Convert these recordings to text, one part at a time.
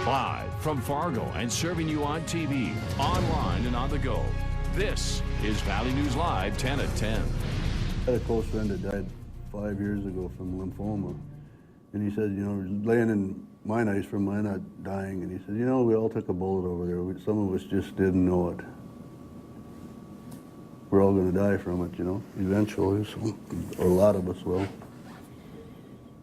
Live from Fargo and serving you on TV, online, and on the go. This is Valley News Live 10 at 10. I had a close friend that died 5 years ago from lymphoma. And he said, you know, laying in mine ice from mine not dying. And he said, you know, we all took a bullet over there. Some of us just didn't know it. We're all going to die from it, you know, eventually, so, or a lot of us will.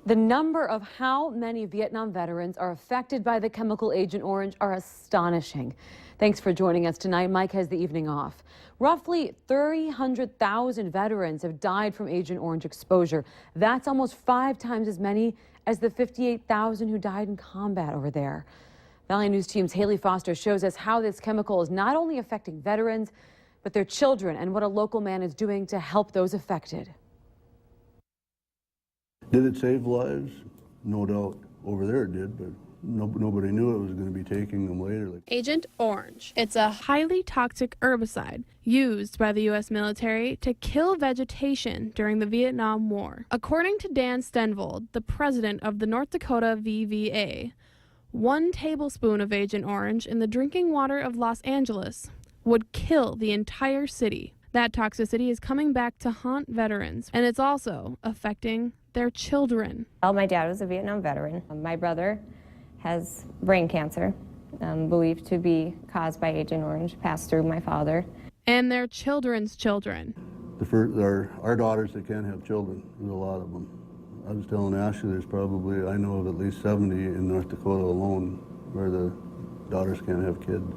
The number of how many Vietnam veterans are affected by the chemical Agent Orange are astonishing. Thanks for joining us tonight. Mike has the evening off. Roughly 300,000 veterans have died from Agent Orange exposure. That's almost 5 times as many as the 58,000 who died in combat over there. Valley News Team's Haley Foster shows us how this chemical is not only affecting veterans, but their children, and what a local man is doing to help those affected. Did it save lives? No doubt. Over there it did, but nobody knew it was going to be taking them later. Agent Orange. It's a highly toxic herbicide used by the U.S. military to kill vegetation during the Vietnam War. According to Dan Stenvold, the president of the North Dakota VVA, 1 tablespoon of Agent Orange in the drinking water of Los Angeles would kill the entire city. That toxicity is coming back to haunt veterans, and it's also affecting their children. Well, my dad was a Vietnam veteran. My brother has brain cancer, believed to be caused by Agent Orange, passed through my father. And their children's children. Our daughters that can't have children, there's a lot of them. I was telling Ashley there's probably, I know of at least 70 in North Dakota alone where the daughters can't have kids.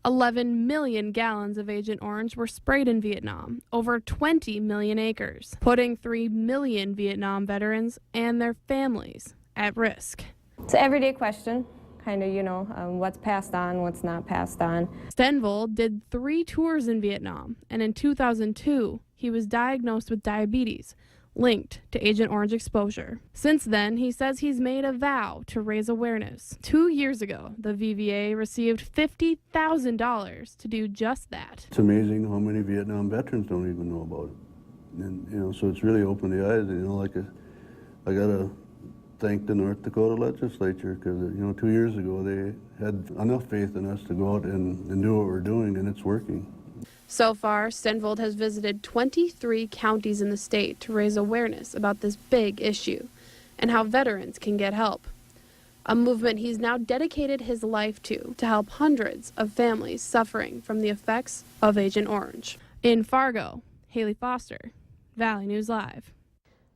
11 million gallons of Agent Orange were sprayed in Vietnam, over 20 million acres, putting 3 million Vietnam veterans and their families at risk. It's an everyday question, kind of, you know, what's passed on, what's not passed on. Stenvold did 3 tours in Vietnam, and in 2002, he was diagnosed with diabetes, linked to Agent Orange exposure. Since then, he says he's made a vow to raise awareness. 2 years ago, the VVA received $50,000 to do just that. It's amazing how many Vietnam veterans don't even know about it. And, you know, so it's really opened the eyes. You know, I got to thank the North Dakota legislature because, you know, 2 years ago, they had enough faith in us to go out and do what we're doing, and it's working. So far, Stenvold has visited 23 counties in the state to raise awareness about this big issue and how veterans can get help. A movement he's now dedicated his life to help hundreds of families suffering from the effects of Agent Orange. In Fargo, Haley Foster, Valley News Live.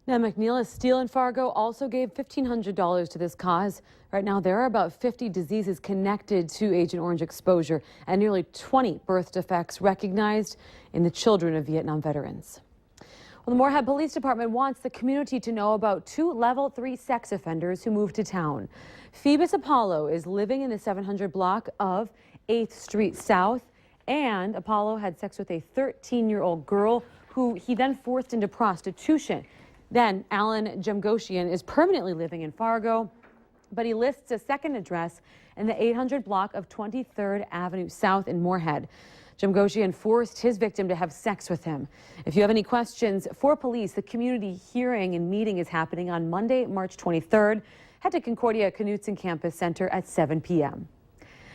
Now, McNeilus Steel in Fargo also gave $1,500 to this cause. Right now, there are about 50 diseases connected to Agent Orange exposure and nearly 20 birth defects recognized in the children of Vietnam veterans. Well, the Moorhead Police Department wants the community to know about 2 level 3 sex offenders who moved to town. Phoebus Apollo is living in the 700 block of 8th Street South, and Apollo had sex with a 13-year-old girl who he then forced into prostitution. Then Alan Jemgoshian is permanently living in Fargo, but he lists a second address in the 800 block of 23rd Avenue South in Moorhead. Jemgoshian forced his victim to have sex with him. If you have any questions for police, the community hearing and meeting is happening on Monday, March 23rd. Head to Concordia Knutson Campus Center at 7 p.m.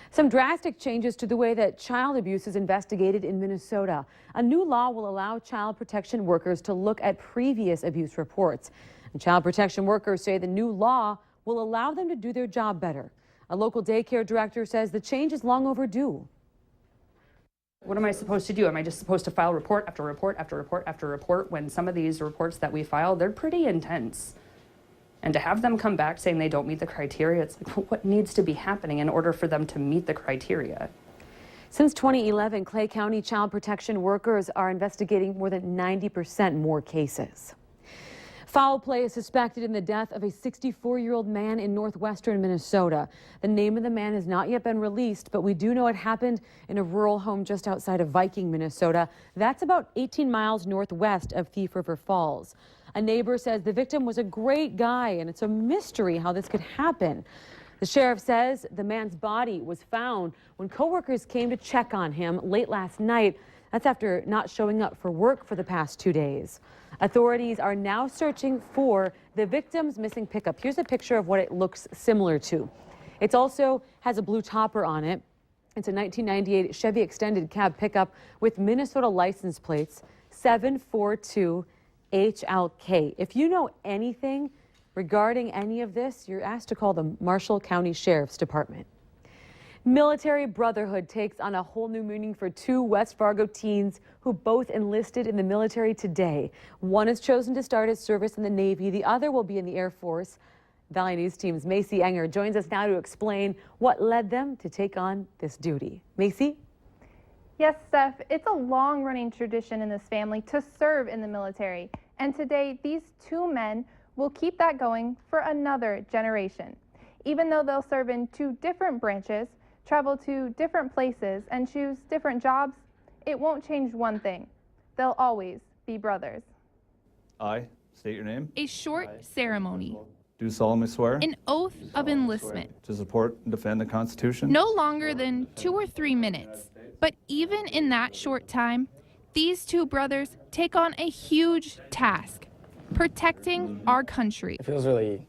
Some drastic changes to the way that child abuse is investigated in Minnesota. A new law will allow child protection workers to look at previous abuse reports. And child protection workers say the new law will allow them to do their job better. A local daycare director says the change is long overdue. What am I supposed to do? Am I just supposed to file report after report after report after report when some of these reports that we file, they're pretty intense? And to have them come back saying they don't meet the criteria, it's like, what needs to be happening in order for them to meet the criteria? Since 2011, Clay County child protection workers are investigating more than 90% more cases. Foul play is suspected in the death of a 64-year-old man in northwestern Minnesota. The name of the man has not yet been released, but we do know it happened in a rural home just outside of Viking, Minnesota. That's about 18 miles northwest of Thief River Falls. A neighbor says the victim was a great guy, and it's a mystery how this could happen. The sheriff says the man's body was found when coworkers came to check on him late last night. That's after not showing up for work for the past 2 days. Authorities are now searching for the victim's missing pickup. Here's a picture of what it looks similar to. It also has a blue topper on it. It's a 1998 Chevy extended cab pickup with Minnesota license plates 742 HLK. If you know anything regarding any of this, you're asked to call the Marshall County Sheriff's Department. Military brotherhood takes on a whole new meaning for two West Fargo teens who both enlisted in the military today. One has chosen to start his service in the Navy. The other will be in the Air Force. Valley News Team's Macy Enger joins us now to explain what led them to take on this duty. Macy? Yes, Steph, it's a long-running tradition in this family to serve in the military. And today, these two men will keep that going for another generation. Even though they'll serve in two different branches, travel to different places, and choose different jobs, it won't change one thing. They'll always be brothers. I state your name. A short ceremony. Do solemnly swear An oath of enlistment. to support and defend the Constitution. No longer than 2 or 3 minutes. But even in that short time, these two brothers take on a huge task, protecting our country. It feels really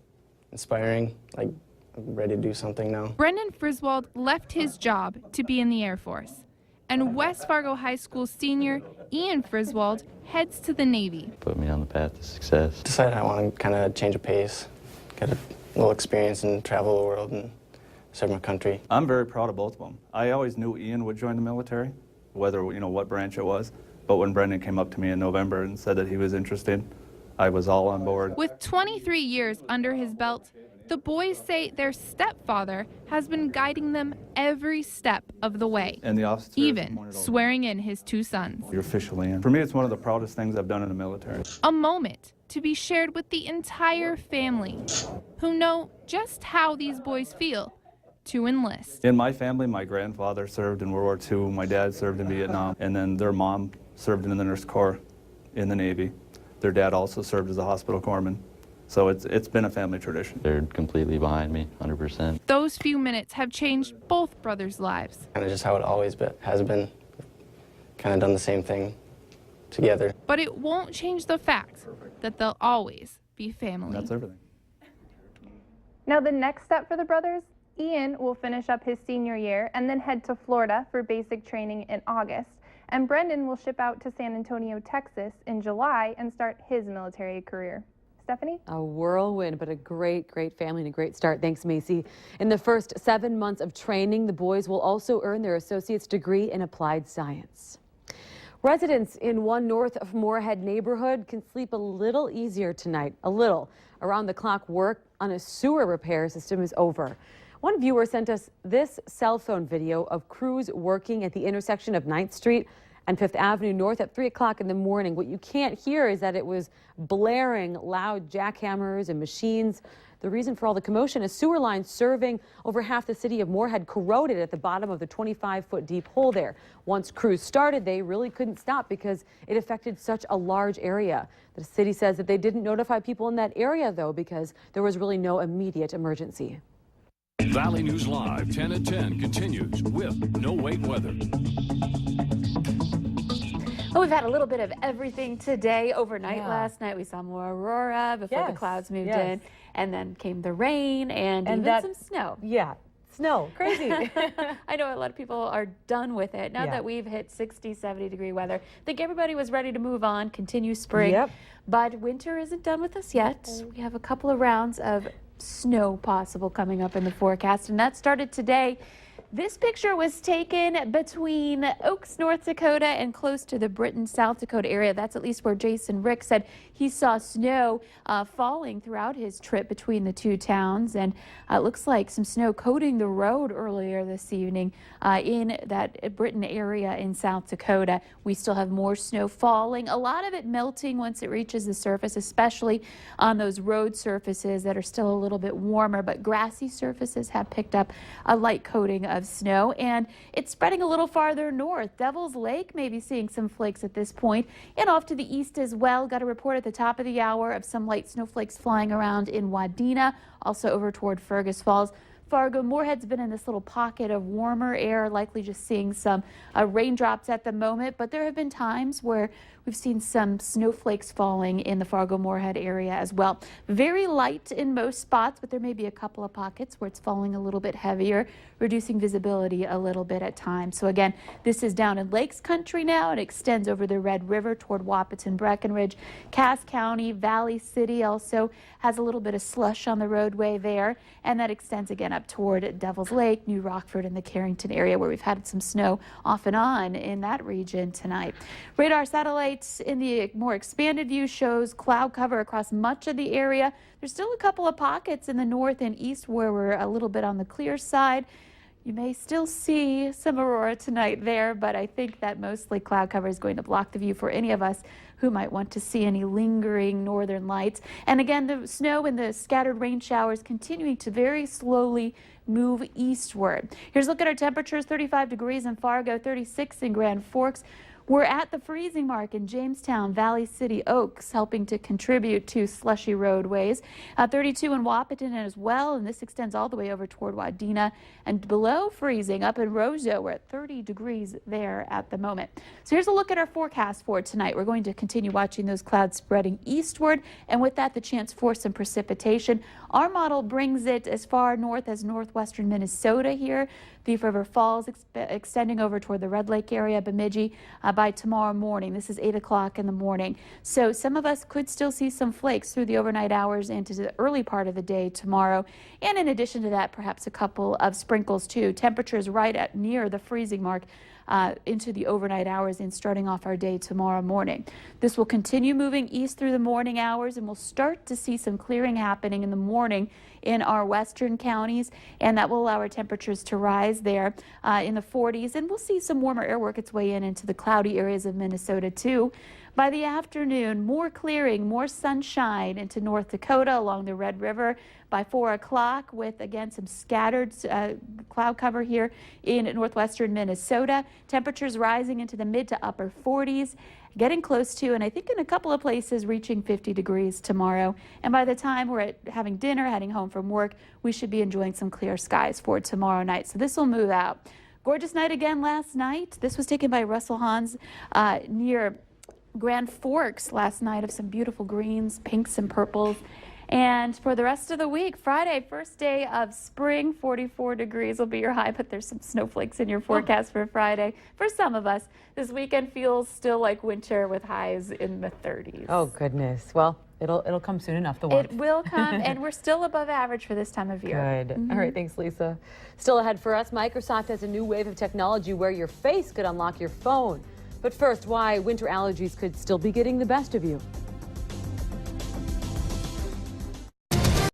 inspiring, like I'm ready to do something now. Brendan Friswold left his job to be in the Air Force, and West Fargo High School senior Ian Friswold heads to the Navy. Put me on the path to success. Decided I want to kind of change a pace, get a little experience and travel the world and serve my country. I'm very proud of both of them. I always knew Ian would join the military, whether, what branch it was. But when Brendan came up to me in November and said that he was interested, I was all on board. With 23 years under his belt, the boys say their stepfather has been guiding them every step of the way, And the officer even swearing in his two sons. You're officially in. For me, it's one of the proudest things I've done in the military. A moment to be shared with the entire family, who know just how these boys feel to enlist. In my family, my grandfather served in World War II, my dad served in Vietnam, and then their mom served in the Nurse Corps in the Navy. Their dad also served as a hospital corpsman. So it's been a family tradition. They're completely behind me, 100%. Those few minutes have changed both brothers' lives. Kind of just how it always has been. Kind of done the same thing together. But it won't change the fact that they'll always be family. That's everything. Now the next step for the brothers, Ian will finish up his senior year and then head to Florida for basic training in August. And Brendan will ship out to San Antonio, Texas in July and start his military career. Stephanie? A whirlwind, but a great, great family and a great start. Thanks, Macy. In the first 7 months of training, the boys will also earn their associate's degree in applied science. Residents in one north of Moorhead neighborhood can sleep a little easier tonight. A little. Around-the-clock work on a sewer repair system is over. One viewer sent us this cell phone video of crews working at the intersection of 9th Street and 5th Avenue North at 3 o'clock in the morning. What you can't hear is that it was blaring loud jackhammers and machines. The reason for all the commotion is sewer lines serving over half the city of Moorhead corroded at the bottom of the 25-foot deep hole there. Once crews started, they really couldn't stop because it affected such a large area. The city says that they didn't notify people in that area, though, because there was really no immediate emergency. Valley News Live 10 at 10 continues with No Wait Weather. Well, we've had a little bit of everything today. Overnight last night we saw more aurora before the clouds moved in, and then came the rain and even some snow. Yeah, snow, crazy. I know a lot of people are done with it. Now that we've hit 60, 70 degree weather, I think everybody was ready to move on, continue spring. But winter isn't done with us yet. We have a couple of rounds of snow possible coming up in the forecast, and that started today. This picture was taken between Oaks, North Dakota and close to the Britton, South Dakota area. That's at least where Jason Rick said he saw snow falling throughout his trip between the two towns. And it looks like some snow coating the road earlier this evening in that Britton area in South Dakota. We still have more snow falling, a lot of it melting once it reaches the surface, especially on those road surfaces that are still a little bit warmer. But grassy surfaces have picked up a light coating of snow, and it's spreading a little farther north. Devil's Lake may be seeing some flakes at this point, and off to the east as well. Got a report at the top of the hour of some light snowflakes flying around in Wadena, also over toward Fergus Falls. Fargo, Moorhead's been in this little pocket of warmer air, likely just seeing some raindrops at the moment, but there have been times where we've seen some snowflakes falling in the Fargo-Moorhead area as well. Very light in most spots, but there may be a couple of pockets where it's falling a little bit heavier, reducing visibility a little bit at times. So again, this is down in Lakes Country now. It extends over the Red River toward Wahpeton, Breckenridge, Cass County, Valley City also has a little bit of slush on the roadway there, and that extends again up toward Devil's Lake, New Rockford, and the Carrington area where we've had some snow off and on in that region tonight. Radar satellites in the more expanded view shows cloud cover across much of the area. There's still a couple of pockets in the north and east where we're a little bit on the clear side. You may still see some aurora tonight there, but I think that mostly cloud cover is going to block the view for any of us who might want to see any lingering northern lights. And again, the snow and the scattered rain showers continuing to very slowly move eastward. Here's a look at our temperatures: 35 degrees in Fargo, 36 in Grand Forks. We're at the freezing mark in Jamestown, Valley City, Oaks, helping to contribute to slushy roadways. 32 in Wahpeton as well, and this extends all the way over toward Wadena. And below freezing up in Roseau, we're at 30 degrees there at the moment. So here's a look at our forecast for tonight. We're going to continue watching those clouds spreading eastward, and with that, the chance for some precipitation. Our model brings it as far north as northwestern Minnesota here. Thief River Falls extending over toward the Red Lake area, Bemidji, by tomorrow morning. This is 8 o'clock in the morning. So some of us could still see some flakes through the overnight hours into the early part of the day tomorrow. And in addition to that, perhaps a couple of sprinkles too. Temperatures right at near the freezing mark into the overnight hours and starting off our day tomorrow morning. This will continue moving east through the morning hours, and we'll start to see some clearing happening in the morning in our western counties, and that will allow our temperatures to rise there in the 40s, and we'll see some warmer air work its way into the cloudy areas of Minnesota too. By the afternoon, more clearing, more sunshine into North Dakota along the Red River by 4 o'clock, with again some scattered cloud cover here in northwestern Minnesota. Temperatures rising into the mid to upper 40s, getting close to, and I think in a couple of places, reaching 50 degrees tomorrow. And by the time we're having dinner, heading home from work, we should be enjoying some clear skies for tomorrow night. So this will move out. Gorgeous night again last night. This was taken by Russell Hans near Grand Forks last night, of some beautiful greens, pinks, and purples. And for the rest of the week, Friday, first day of spring, 44 degrees will be your high, but there's some snowflakes in your forecast for Friday. For some of us, this weekend feels still like winter with highs in the 30s. Oh, goodness. Well, it'll come soon enough, the warmth. It will come, and we're still above average for this time of year. Good. All right, thanks, Lisa. Still ahead for us, Microsoft has a new wave of technology where your face could unlock your phone. But first, why winter allergies could still be getting the best of you.